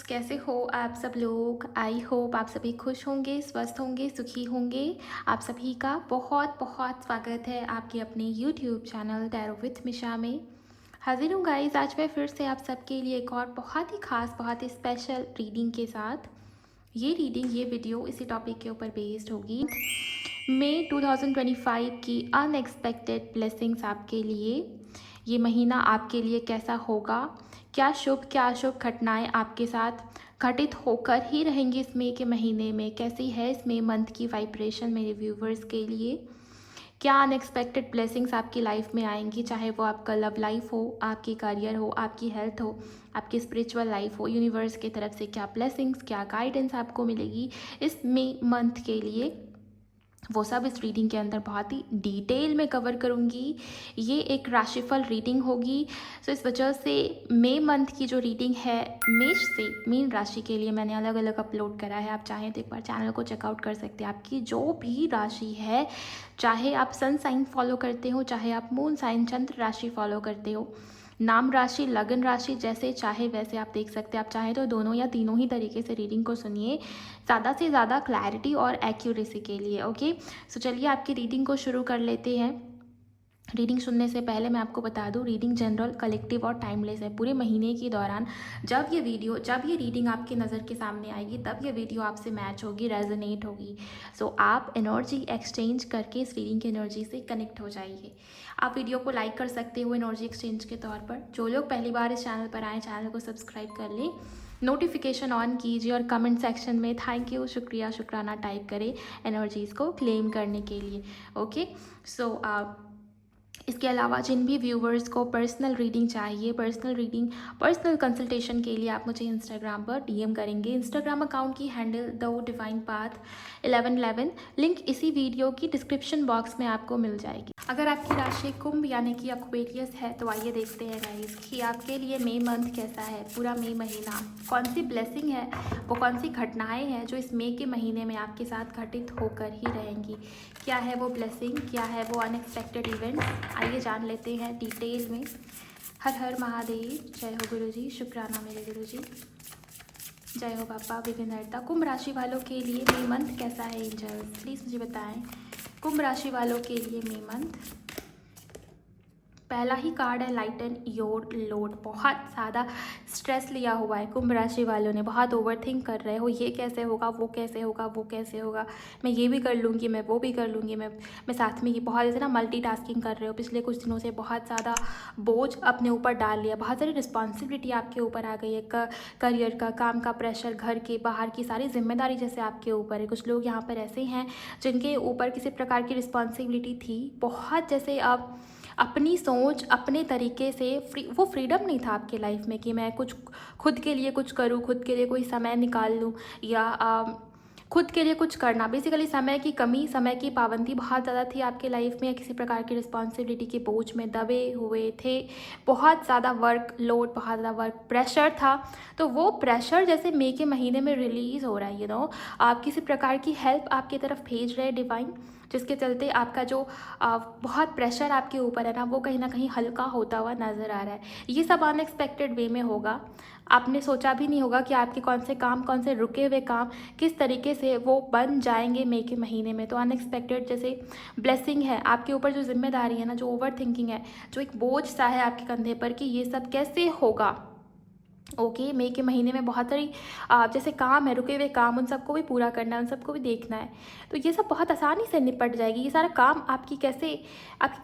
कैसे हो आप सब लोग। आई होप आप सभी खुश होंगे, स्वस्थ होंगे, सुखी होंगे। आप सभी का बहुत बहुत स्वागत है आपके अपने यूट्यूब चैनल टैरो विथ मिशा में। हाजिर हूँ गाइस आज मैं फिर से आप सबके लिए एक और बहुत ही खास, बहुत ही स्पेशल रीडिंग के साथ। ये वीडियो इसी टॉपिक के ऊपर बेस्ड होगी। मई 2025 की अनएक्सपेक्टेड ब्लेसिंग्स आपके लिए। ये महीना आपके लिए कैसा होगा, क्या शुभ क्या अशुभ घटनाएं आपके साथ घटित होकर ही रहेंगी इस मई के महीने में, कैसी है इस मई मंथ की वाइब्रेशन मेरे व्यूवर्स के लिए, क्या अनएक्सपेक्टेड ब्लेसिंग्स आपकी लाइफ में आएंगी, चाहे वो आपका लव लाइफ हो, आपकी करियर हो, आपकी हेल्थ हो, आपकी स्पिरिचुअल लाइफ हो। यूनिवर्स की तरफ से क्या ब्लेसिंग्स, क्या गाइडेंस आपको मिलेगी इस मई मंथ के लिए, वो सब इस रीडिंग के अंदर बहुत ही डिटेल में कवर करूँगी। ये एक राशिफल रीडिंग होगी। सो इस वजह से मई मंथ की जो रीडिंग है मेष से मीन राशि के लिए मैंने अलग अलग अपलोड करा है। आप चाहें तो एक बार चैनल को चेकआउट कर सकते हैं। आपकी जो भी राशि है, चाहे आप सन साइन फॉलो करते हो, चाहे आप मून साइन चंद्र राशि फॉलो करते हो, नाम राशि, लगन राशि, जैसे चाहे वैसे आप देख सकते हैं। आप चाहें तो दोनों या तीनों ही तरीके से रीडिंग को सुनिए, ज़्यादा से ज़्यादा क्लैरिटी और एक्यूरेसी के लिए। ओके, सो चलिए आपकी रीडिंग को शुरू कर लेते हैं। रीडिंग सुनने से पहले मैं आपको बता दूं, रीडिंग जनरल, कलेक्टिव और टाइमलेस है। पूरे महीने के दौरान जब ये रीडिंग आपके नज़र के सामने आएगी, तब ये वीडियो आपसे मैच होगी, रेजोनेट होगी। सो आप एनर्जी एक्सचेंज करके इस रीडिंग की एनर्जी से कनेक्ट हो जाइए। आप वीडियो को लाइक कर सकते हो एनर्जी एक्सचेंज के तौर पर। जो लोग पहली बार इस चैनल पर आए, चैनल को सब्सक्राइब कर लें, नोटिफिकेशन ऑन कीजिए और कमेंट सेक्शन में थैंक यू, शुक्रिया, शुक्राना टाइप करें एनर्जीज़ को क्लेम करने के लिए। ओके, सो इसके अलावा जिन भी व्यूवर्स को पर्सनल रीडिंग चाहिए, पर्सनल कंसल्टेशन के लिए आप मुझे इंस्टाग्राम पर डीएम करेंगे। इंस्टाग्राम अकाउंट की handle the divine path 1111, link इसी वीडियो की डिस्क्रिप्शन बॉक्स में आपको मिल जाएगी। अगर आपकी राशि कुंभ यानी कि एक्वेरियस है तो आइए देखते हैं गाइस कि आपके लिए मई मंथ कैसा है। पूरा मई महीना कौन सी ब्लेसिंग है, वो कौन सी घटनाएं हैं जो इस मई के महीने में आपके साथ घटित होकर ही रहेंगी। क्या है वो ब्लेसिंग, क्या है वो अनएक्सपेक्टेड इवेंट, आइए जान लेते हैं डिटेल में। हर हर महादेव, जय हो गुरुजी, शुक्राना मेरे गुरुजी, जय हो बाबा विघ्नहर्ता। कुंभ राशि वालों के लिए मई मंथ कैसा है एंजल्स, प्लीज़ मुझे बताएं। कुंभ राशि वालों के लिए मई मंथ, पहला ही कार्ड है लाइटन योर लोड। बहुत ज़्यादा स्ट्रेस लिया हुआ है कुंभ राशि वालों ने, बहुत ओवरथिंक कर रहे हो, ये कैसे होगा, वो कैसे होगा, वो कैसे होगा, मैं ये भी कर लूँगी, मैं वो भी कर लूँगी, मैं साथ में ये बहुत जैसे ना मल्टीटास्किंग कर रहे हो। पिछले कुछ दिनों से बहुत ज़्यादा बोझ अपने ऊपर डाल लिया, बहुत सारी रिस्पॉन्सिबिलिटी आपके ऊपर आ गई है। करियर का, काम का प्रेशर, घर के बाहर की सारी जिम्मेदारी जैसे आपके ऊपर है। कुछ लोग यहाँ पर ऐसे हैं जिनके ऊपर किसी प्रकार की रिस्पॉन्सिबिलिटी थी, बहुत जैसे अब अपनी सोच, अपने तरीके से वो फ्रीडम नहीं था आपके लाइफ में कि मैं कुछ खुद के लिए कुछ करूँ, खुद के लिए कोई समय निकाल लूँ, या खुद के लिए कुछ करना। बेसिकली समय की कमी, समय की पाबंदी बहुत ज़्यादा थी आपके लाइफ में, या किसी प्रकार की रिस्पॉन्सिबिलिटी के बोझ में दबे हुए थे। बहुत ज़्यादा वर्क लोड, बहुत ज़्यादा वर्क प्रेशर था। तो वो प्रेशर जैसे मई के महीने में रिलीज़ हो रहा है। आप किसी प्रकार की हेल्प आपकी तरफ भेज रहे हैं डिवाइन, जिसके चलते आपका जो बहुत प्रेशर आपके ऊपर है ना कहीं हल्का होता हुआ नज़र आ रहा है। ये सब अनएक्सपेक्टेड वे में होगा। आपने सोचा भी नहीं होगा कि आपके कौन से काम, कौन से रुके हुए काम किस तरीके से वो बन जाएंगे मई के महीने में। तो अनएक्सपेक्टेड जैसे ब्लेसिंग है आपके ऊपर, जो जिम्मेदारी है ना, जो ओवर थिंकिंग है, जो एक बोझ सा है आपके कंधे पर कि ये सब कैसे होगा। ओके, मई के महीने में बहुत सारी जैसे काम है, रुके हुए काम, उन सबको भी पूरा करना है, उन सबको भी देखना है। तो ये सब बहुत आसानी से निपट जाएगी। ये सारा काम आपके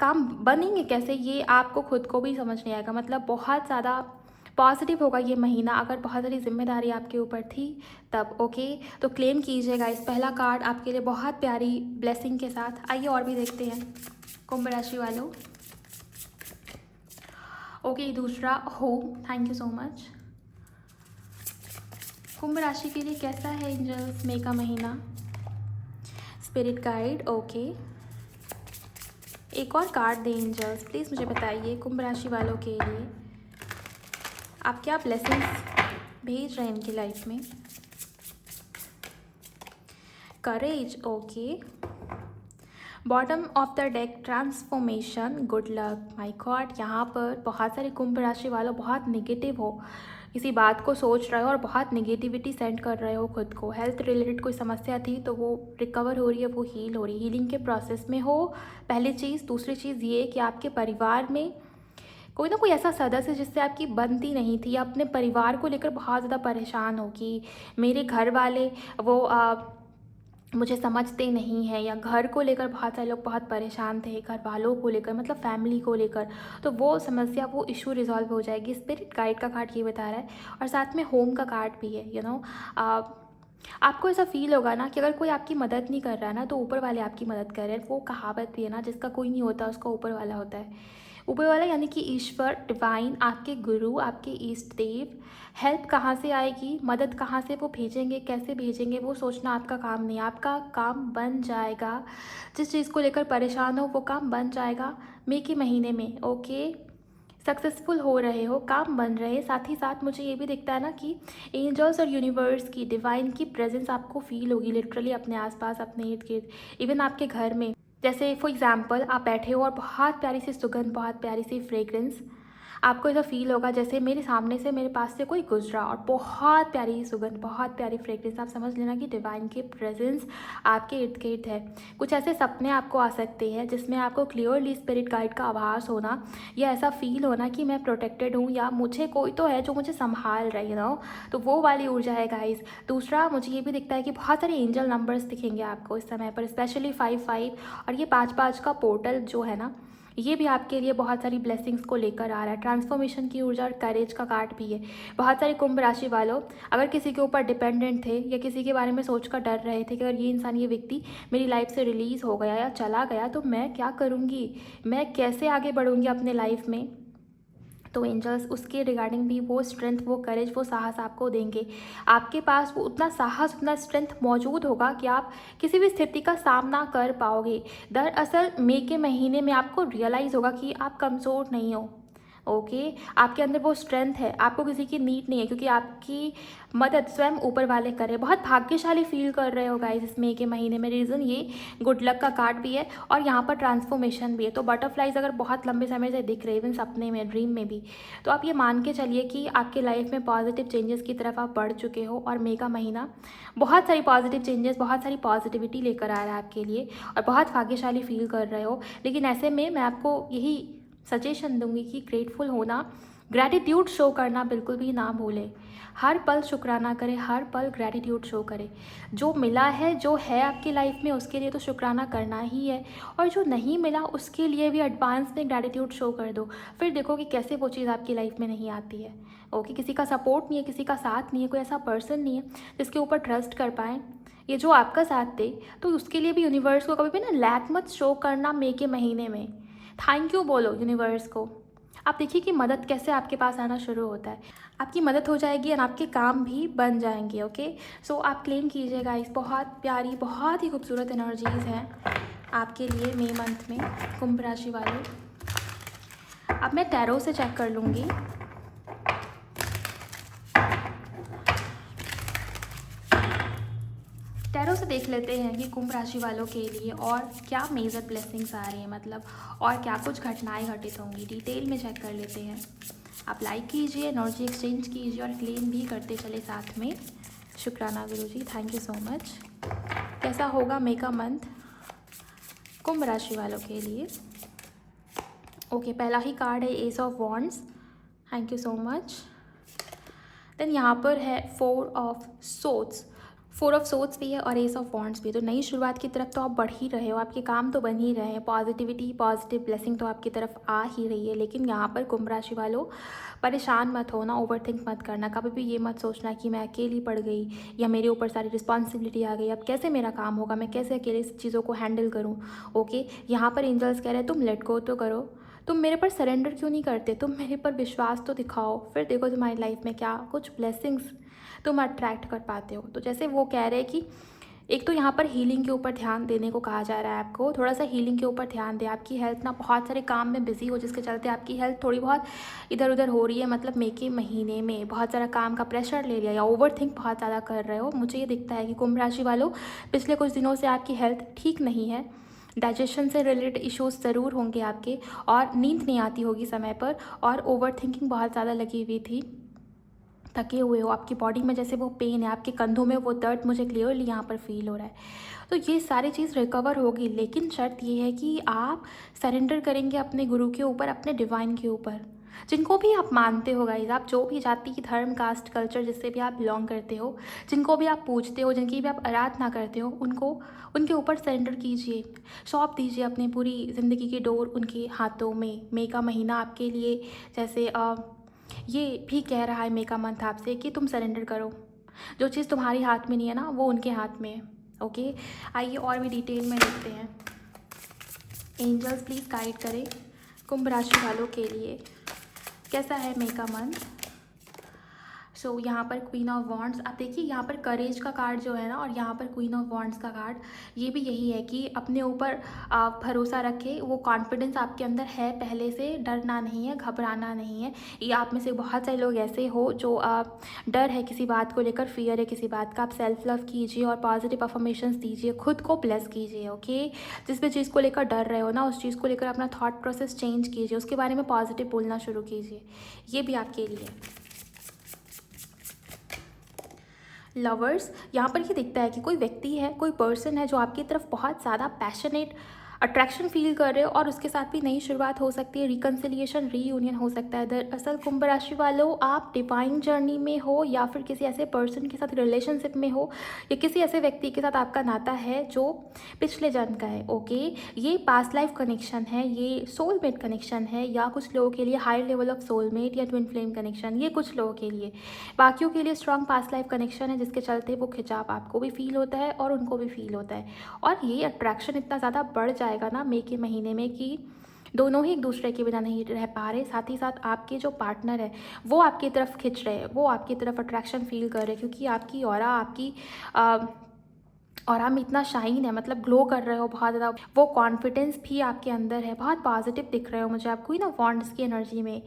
काम बनेंगे कैसे, ये आपको खुद को भी समझ नहीं आएगा। मतलब बहुत ज़्यादा पॉजिटिव होगा ये महीना। अगर बहुत सारी जिम्मेदारी आपके ऊपर थी तब। ओके, तो क्लेम कीजिएगा इस पहला कार्ड आपके लिए बहुत प्यारी ब्लेसिंग के साथ। आइए और भी देखते हैं कुंभ राशि वालों। ओके, दूसरा home, thank you so much. कुंभ राशि के लिए कैसा है एंजल्स मई का महीना, स्पिरिट गाइड। ओके, एक और कार्ड दें एंजल्स, प्लीज़ मुझे बताइए कुंभ राशि वालों के लिए आप क्या ब्लेसिंग्स भेज रहे हैं इनकी लाइफ में। Courage. Okay, bottom of the deck transformation, good luck. My god, यहाँ पर बहुत सारे कुंभ राशि वालों बहुत नेगेटिव हो, किसी बात को सोच रहे हो और बहुत नेगेटिविटी सेंड कर रहे हो खुद को। हेल्थ रिलेटेड कोई समस्या थी तो वो रिकवर हो रही है, वो हील हो रही है, हीलिंग के प्रोसेस में हो, पहली चीज़। दूसरी चीज़ ये कि आपके परिवार में कोई ना कोई ऐसा सदस्य जिससे आपकी बनती नहीं थी, या अपने परिवार को लेकर बहुत ज़्यादा परेशान हो कि मेरे घर वाले वो मुझे समझते नहीं हैं, या घर को लेकर बहुत सारे लोग बहुत परेशान थे, घर वालों को लेकर, मतलब फैमिली को लेकर। तो वो समस्या, वो इशू रिजॉल्व हो जाएगी। स्पिरिट गाइड का कार्ड ये बता रहा है, और साथ में होम का कार्ड भी है। आपको ऐसा फील होगा ना कि अगर कोई आपकी मदद नहीं कर रहा है ना, तो ऊपर वाले आपकी मदद कर रहे हैं। वो कहावत भी है ना, जिसका कोई नहीं होता उसका ऊपर वाला होता है। ऊपर वाला यानी कि ईश्वर, डिवाइन, आपके गुरु, आपके इष्ट देव। हेल्प कहाँ से आएगी, मदद कहाँ से वो भेजेंगे, कैसे भेजेंगे, वो सोचना आपका काम नहीं। आपका काम बन जाएगा। जिस चीज़ को लेकर परेशान हो वो काम बन जाएगा मई के महीने में। ओके, सक्सेसफुल हो रहे हो, काम बन रहे हैं। साथ ही साथ मुझे ये भी दिखता है ना कि एंजल्स और यूनिवर्स की, डिवाइन की प्रेजेंस आपको फील होगी लिटरली अपने आसपास, अपने इर्द गिर्द, इवन आपके घर में। जैसे फॉर एग्जांपल आप बैठे हो और बहुत प्यारी सी सुगंध, बहुत प्यारी सी फ्रेग्रेंस, आपको ऐसा फील होगा जैसे मेरे सामने से, मेरे पास से कोई गुजरा, और बहुत प्यारी सुगंध, बहुत प्यारी फ्रेग्रेंस। आप समझ लेना कि डिवाइन की प्रेजेंस आपके इर्द गिर्द है। कुछ ऐसे सपने आपको आ सकते हैं जिसमें आपको क्लियरली स्पिरिट गाइड का आभास होना, या ऐसा फील होना कि मैं प्रोटेक्टेड हूँ, या मुझे कोई तो है जो मुझे संभाल रहा है, तो वो वाली ऊर्जा है गाइस। दूसरा, मुझे ये भी दिखता है कि बहुत सारे एंजल नंबर्स दिखेंगे आपको इस समय पर, स्पेशली 55 और ये 5-5 का पोर्टल जो है ना, ये भी आपके लिए बहुत सारी ब्लेसिंग्स को लेकर आ रहा है। ट्रांसफॉर्मेशन की ऊर्जा और करेज का कार्ड भी है। बहुत सारे कुंभ राशि वालों, अगर किसी के ऊपर डिपेंडेंट थे, या किसी के बारे में सोचकर डर रहे थे कि अगर ये इंसान, ये व्यक्ति मेरी लाइफ से रिलीज़ हो गया या चला गया तो मैं क्या करूँगी, मैं कैसे आगे बढ़ूँगी अपने लाइफ में, तो एंजल्स उसके रिगार्डिंग भी वो स्ट्रेंथ, वो करेज, वो साहस आपको देंगे। आपके पास वो उतना साहस, उतना स्ट्रेंथ मौजूद होगा कि आप किसी भी स्थिति का सामना कर पाओगे। दरअसल मई के महीने में आपको रियलाइज़ होगा कि आप कमज़ोर नहीं हो। ओके, आपके अंदर वो स्ट्रेंथ है, आपको किसी की नीड नहीं है, क्योंकि आपकी मदद स्वयं ऊपर वाले करे। बहुत भाग्यशाली फील कर रहे हो गाइस इस मई के महीने में। रीज़न ये गुड लक का कार्ड भी है, और यहाँ पर ट्रांसफॉर्मेशन भी है। तो बटरफ्लाइज अगर बहुत लंबे समय से दिख रहे, इवन सपने में, ड्रीम में भी, तो आप ये मान के चलिए कि आपके लाइफ में पॉजिटिव चेंजेस की तरफ आप बढ़ चुके हो। और मई का महीना बहुत सारी पॉजिटिव चेंजेस, बहुत सारी पॉजिटिविटी लेकर आ रहा है आपके लिए, और बहुत भाग्यशाली फील कर रहे हो। लेकिन ऐसे में मैं आपको यही सजेशन दूंगी कि ग्रेटफुल होना, ग्रैटिट्यूड शो करना बिल्कुल भी ना भूलें। हर पल शुक्राना करें, हर पल ग्रैटिट्यूड शो करें। जो मिला है, जो है आपकी लाइफ में, उसके लिए तो शुक्राना करना ही है, और जो नहीं मिला उसके लिए भी एडवांस में ग्रैटिट्यूड शो कर दो। फिर देखो कि कैसे वो चीज़ आपकी लाइफ में नहीं आती है। ओके, किसी का सपोर्ट नहीं है, किसी का साथ नहीं है, कोई ऐसा पर्सन नहीं है जिसके ऊपर ट्रस्ट कर पाएँ, ये जो आपका साथ दे, तो उसके लिए भी यूनिवर्स को कभी भी ना लैक मत शो करना मई के महीने में। थैंक यू बोलो यूनिवर्स को। आप देखिए कि मदद कैसे आपके पास आना शुरू होता है। आपकी मदद हो जाएगी और आपके काम भी बन जाएंगे। ओके, सो आप क्लेम कीजिएगा। इस बहुत प्यारी, बहुत ही खूबसूरत एनर्जीज़ हैं आपके लिए मई मंथ में, कुंभ राशि वाले। अब मैं टैरो से चेक कर लूँगी। टैरो से देख लेते हैं कि कुंभ राशि वालों के लिए और क्या मेजर ब्लेसिंग्स आ रही हैं, मतलब और क्या कुछ घटनाएं घटित होंगी। डिटेल में चेक कर लेते हैं। आप लाइक कीजिए, एनर्जी एक्सचेंज कीजिए, और क्लेम भी करते चले साथ में। शुक्राना गुरुजी, थैंक यू सो मच। कैसा होगा मई का मंथ कुंभ राशि वालों के लिए। ओके, पहला ही कार्ड है ace of wands, thank you so much. Then यहाँ पर है 4 ऑफ सोर्ड्स, 4 ऑफ सोर्ड्स भी है और एस ऑफ वॉन्ड्स भी। तो नई शुरुआत की तरफ तो आप बढ़ ही रहे हो, आपके काम तो बन ही रहे हैं, पॉजिटिविटी, पॉजिटिव ब्लेसिंग तो आपकी तरफ आ ही रही है। लेकिन यहाँ पर कुंभ राशि वालों, परेशान मत होना, ओवरथिंक मत करना। कभी भी ये मत सोचना कि मैं अकेली पड़ गई, या मेरे ऊपर सारी रिस्पॉन्सिबिलिटी आ गई, अब कैसे मेरा काम होगा, मैं कैसे अकेले चीज़ों को हैंडल करूँ। ओके, यहाँ पर एंजल्स कह रहे हैं तुम लेट गो तो करो, तुम मेरे पर सरेंडर क्यों नहीं करते, तुम मेरे पर विश्वास तो दिखाओ, फिर देखो तुम्हारी लाइफ में क्या कुछ ब्लेसिंग्स तुम अट्रैक्ट कर पाते हो। तो जैसे वो कह रहे हैं कि एक तो यहाँ पर हीलिंग के ऊपर ध्यान देने को कहा जा रहा है आपको, थोड़ा सा हीलिंग के ऊपर ध्यान दें। आपकी हेल्थ ना बहुत सारे काम में बिजी हो, जिसके चलते आपकी हेल्थ थोड़ी बहुत इधर उधर हो रही है। मतलब मई के महीने में बहुत सारा काम का प्रेशर ले लिया, या ओवर थिंक बहुत ज़्यादा कर रहे हो। मुझे ये दिखता है कि कुंभ राशि वालों, पिछले कुछ दिनों से आपकी हेल्थ ठीक नहीं है। डाइजेशन से रिलेटेड इश्यूज ज़रूर होंगे आपके, और नींद नहीं आती होगी समय पर, और ओवर थिंकिंग बहुत ज़्यादा लगी हुई थी। थके हुए हो, आपकी बॉडी में जैसे वो पेन है, आपके कंधों में वो दर्द मुझे क्लियरली यहाँ पर फील हो रहा है। तो ये सारी चीज़ रिकवर होगी, लेकिन शर्त ये है कि आप सरेंडर करेंगे अपने गुरु के ऊपर, अपने डिवाइन के ऊपर, जिनको भी आप मानते हो गाइज, आप जो भी जाति, धर्म, कास्ट, कल्चर जिससे भी आप बिलोंग करते हो, जिनको भी आप पूजते हो, जिनकी भी आप आराधना करते हो, उनको उनके ऊपर सरेंडर कीजिए, सौंप दीजिए अपनी पूरी ज़िंदगी की डोर उनके हाथों में। मई का महीना आपके लिए जैसे ये भी कह रहा है, मई का मंथ आपसे कि तुम सरेंडर करो, जो चीज़ तुम्हारी हाथ में नहीं है ना, वो उनके हाथ में है। ओके, आइए और भी डिटेल में देखते हैं। एंजल्स प्लीज़ गाइड करें कुंभ राशि वालों के लिए कैसा है मई का मंथ। सो यहाँ पर क्वीन ऑफ वॉन्ड्स, आप देखिए यहाँ पर करेज का कार्ड जो है ना, और यहाँ पर क्वीन ऑफ वॉन्ड्स का कार्ड, ये भी यही है कि अपने ऊपर भरोसा रखें, वो कॉन्फिडेंस आपके अंदर है पहले से, डरना नहीं है, घबराना नहीं है। ये आप में से बहुत सारे लोग ऐसे हो जो डर है किसी बात को लेकर, फियर है किसी बात का। आप सेल्फ लव कीजिए और पॉजिटिव अफर्मेशंस दीजिए, खुद को ब्लेस कीजिए। ओके, जिस भी चीज़ को लेकर डर रहे हो ना, उस चीज़ को लेकर अपना थॉट प्रोसेस चेंज कीजिए, उसके बारे में पॉजिटिव बोलना शुरू कीजिए। ये भी आपके लिए। लवर्स, यहाँ पर ये दिखता है कि कोई व्यक्ति है, कोई पर्सन है जो आपकी तरफ बहुत ज़्यादा पैशनेट अट्रैक्शन फील कर रहे हो, और उसके साथ भी नई शुरुआत हो सकती है, रिकन्सिलिएशन, रीयूनियन हो सकता है। दरअसल कुंभ राशि वालों, आप डिवाइन जर्नी में हो या फिर किसी ऐसे पर्सन के साथ रिलेशनशिप में हो, या किसी ऐसे व्यक्ति के साथ आपका नाता है जो पिछले जन्म का है। ओके, ये पास्ट लाइफ कनेक्शन है, ये सोलमेट कनेक्शन है, या कुछ लोगों के लिए हाई लेवल ऑफ सोलमेट या ट्विन फ्लेम कनेक्शन, ये कुछ लोगों के लिए। बाकियों के लिए स्ट्रॉन्ग पास्ट लाइफ कनेक्शन है, जिसके चलते वो खिंचाव आपको भी फील होता है और उनको भी फील होता है। और ये अट्रैक्शन इतना ज़्यादा बढ़ जाएगा ना मई के महीने में कि दोनों ही एक दूसरे के बिना नहीं रह पा रहे। साथ ही साथ आपके जो पार्टनर है वो आपकी तरफ खिंच रहे हैं, वो आपकी तरफ अट्रैक्शन फील कर रहे हैं, क्योंकि आपकी ऑरा, आपकी और हम इतना शाइन है, मतलब ग्लो कर रहे हो बहुत ज़्यादा, वो कॉन्फिडेंस भी आपके अंदर है, बहुत पॉजिटिव दिख रहे हो मुझे आपको ही ना, वॉन्ड्स की एनर्जी में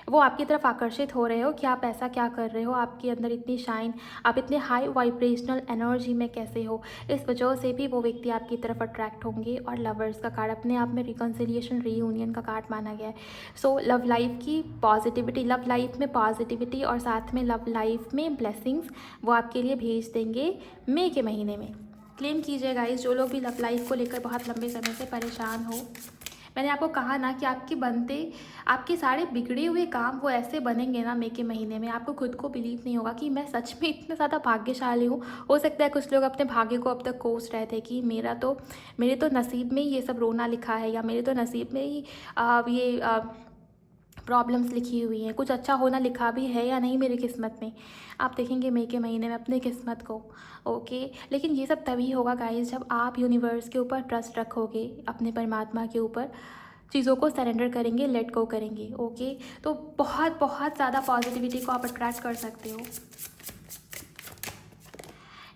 वो आपकी तरफ आकर्षित हो रहे हो कि आप ऐसा क्या कर रहे हो, आपके अंदर इतनी शाइन, आप इतने हाई वाइब्रेशनल एनर्जी में कैसे हो। इस वजह से भी वो व्यक्ति आपकी तरफ अट्रैक्ट होंगे। और लवर्स का कार्ड अपने आप में रिकन्सिलिएशन, रीयूनियन का कार्ड माना गया है। सो लव लाइफ की पॉजिटिविटी, लव लाइफ में पॉजिटिविटी और साथ में लव लाइफ में ब्लेसिंग्स वो आपके लिए भेज देंगे मई के महीने में। क्लेम कीजिए गाइस, जो लोग भी लव लाइफ को लेकर बहुत लंबे समय से परेशान हो। मैंने आपको कहा ना कि आपके सारे बिगड़े हुए काम वो ऐसे बनेंगे ना मई के महीने में, आपको खुद को बिलीव नहीं होगा कि मैं सच में इतना ज़्यादा भाग्यशाली हूँ। हो सकता है कुछ लोग अपने भाग्य को अब तक कोस रहे थे कि मेरे तो नसीब में ही ये सब रोना लिखा है, या मेरे तो नसीब में ही ये प्रॉब्लम्स लिखी हुई हैं, कुछ अच्छा होना लिखा भी है या नहीं मेरी किस्मत में। आप देखेंगे मई के महीने में अपनी किस्मत को। ओके, लेकिन ये सब तभी होगा गाइस जब आप यूनिवर्स के ऊपर ट्रस्ट रखोगे, अपने परमात्मा के ऊपर चीज़ों को सरेंडर करेंगे, लेट गो करेंगे। ओके, तो बहुत बहुत ज़्यादा पॉजिटिविटी को आप अट्रैक्ट कर सकते हो।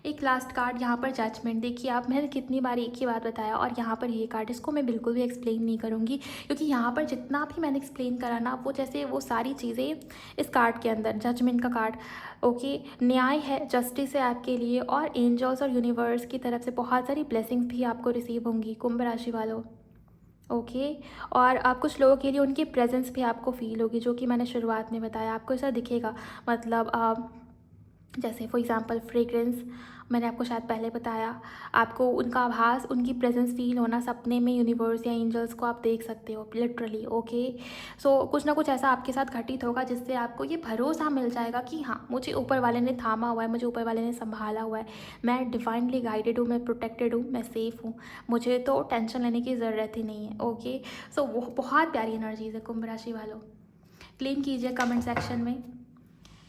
एक लास्ट कार्ड यहाँ पर जजमेंट, देखिए आप, मैंने कितनी बार एक ही बात बताया, और यहाँ पर ये कार्ड, इसको मैं बिल्कुल भी एक्सप्लेन नहीं करूँगी, क्योंकि यहाँ पर जितना भी मैंने एक्सप्लेन करा ना, वो जैसे वो सारी चीज़ें इस कार्ड के अंदर, जजमेंट का कार्ड। ओके, न्याय है, जस्टिस है आपके लिए, और एंजल्स और यूनिवर्स की तरफ से बहुत सारी ब्लेसिंग्स भी आपको रिसीव होंगी कुंभ राशि वालों। ओके, और आप कुछ लोगों के लिए उनकी प्रेजेंस भी आपको फील होगी, जो कि मैंने शुरुआत में बताया, आपको ऐसा दिखेगा। मतलब जैसे फॉर एग्जांपल फ्रेग्रेंस, मैंने आपको शायद पहले बताया, आपको उनका आभास, उनकी प्रेजेंस फील होना, सपने में यूनिवर्स या एंजल्स को आप देख सकते हो लिटरली। ओके, सो कुछ ना कुछ ऐसा आपके साथ घटित होगा जिससे आपको ये भरोसा मिल जाएगा कि हाँ, मुझे ऊपर वाले ने थामा हुआ है, मुझे ऊपर वाले ने संभाला हुआ है, मैं डिवाइनली गाइडेड हूँ, मैं प्रोटेक्टेड हूँ, मैं सेफ़ हूँ, मुझे तो टेंशन लेने की ज़रूरत ही नहीं है। ओके, सो वो बहुत प्यारी एनर्जीज़ है कुंभ राशि वालों। क्लेम कीजिए कमेंट सेक्शन में।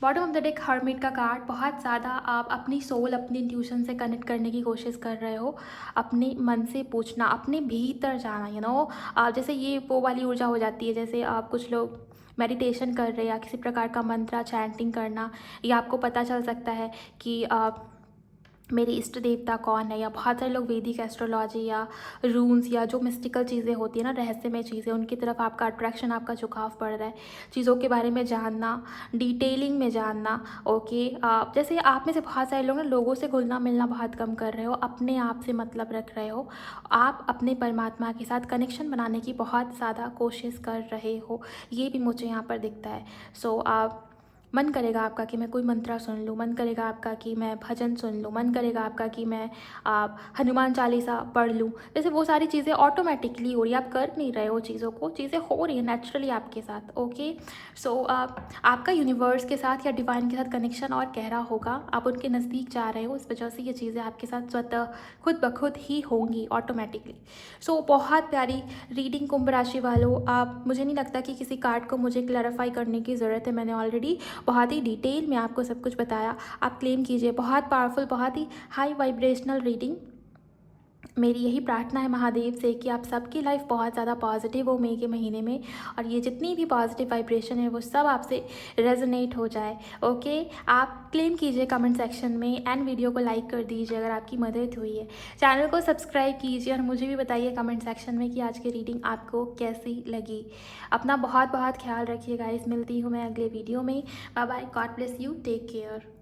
Bottom of the deck hermit का कार्ड, बहुत ज़्यादा आप अपनी सोल, अपनी इंट्यूशन से कनेक्ट करने की कोशिश कर रहे हो, अपने मन से पूछना, अपने भीतर जाना, जैसे ये वो वाली ऊर्जा हो जाती है, जैसे आप कुछ लोग मेडिटेशन कर रहे हैं या किसी प्रकार का मंत्रा चैंटिंग करना, या आपको पता चल सकता है कि मेरे इष्ट देवता कौन है, या बहुत सारे लोग वैदिक एस्ट्रोलॉजी या रून्स या जो मिस्टिकल चीज़ें होती है ना, रहस्यमय चीज़ें, उनकी तरफ आपका अट्रैक्शन, आपका झुकाव पड़ रहा है, चीज़ों के बारे में जानना, डिटेलिंग में जानना। ओके, जैसे आप में से बहुत सारे लोग ना लोगों से घुलना मिलना बहुत कम कर रहे हो, अपने आप से मतलब रख रहे हो, आप अपने परमात्मा के साथ कनेक्शन बनाने की बहुत ज़्यादा कोशिश कर रहे हो, ये भी मुझे यहाँ पर दिखता है। सो मन करेगा आपका कि मैं कोई मंत्रा सुन लूँ, मन करेगा आपका कि मैं भजन सुन लूँ, मन करेगा आपका कि मैं हनुमान चालीसा पढ़ लूँ। जैसे वो सारी चीज़ें ऑटोमेटिकली हो रही है, आप कर नहीं रहे हो चीज़ों को, चीज़ें हो रही है नेचुरली आपके साथ। ओके, सो आपका यूनिवर्स के साथ या डिवाइन के साथ कनेक्शन और गहरा होगा, आप उनके नज़दीक जा रहे हो, इस वजह से ये चीज़ें आपके साथ स्वतः खुद ब खुद ही होंगी ऑटोमेटिकली। सो बहुत प्यारी रीडिंग कुंभ राशि वालों। आप, मुझे नहीं लगता कि किसी कार्ड को मुझे क्लैरिफाई करने की ज़रूरत है, मैंने ऑलरेडी बहुत ही डिटेल में आपको सब कुछ बताया। आप क्लेम कीजिए, बहुत पावरफुल, बहुत ही हाई वाइब्रेशनल रीडिंग। मेरी यही प्रार्थना है महादेव से कि आप सबकी लाइफ बहुत ज़्यादा पॉजिटिव हो मई के महीने में, और ये जितनी भी पॉजिटिव वाइब्रेशन है वो सब आपसे रेजोनेट हो जाए। ओके, आप क्लेम कीजिए कमेंट सेक्शन में, एंड वीडियो को लाइक कर दीजिए अगर आपकी मदद हुई है। चैनल को सब्सक्राइब कीजिए और मुझे भी बताइए कमेंट सेक्शन में कि आज की रीडिंग आपको कैसी लगी। अपना बहुत बहुत ख्याल रखिए गाइस, मिलती हूँ मैं अगले वीडियो में। Bye bye, God bless you, take care.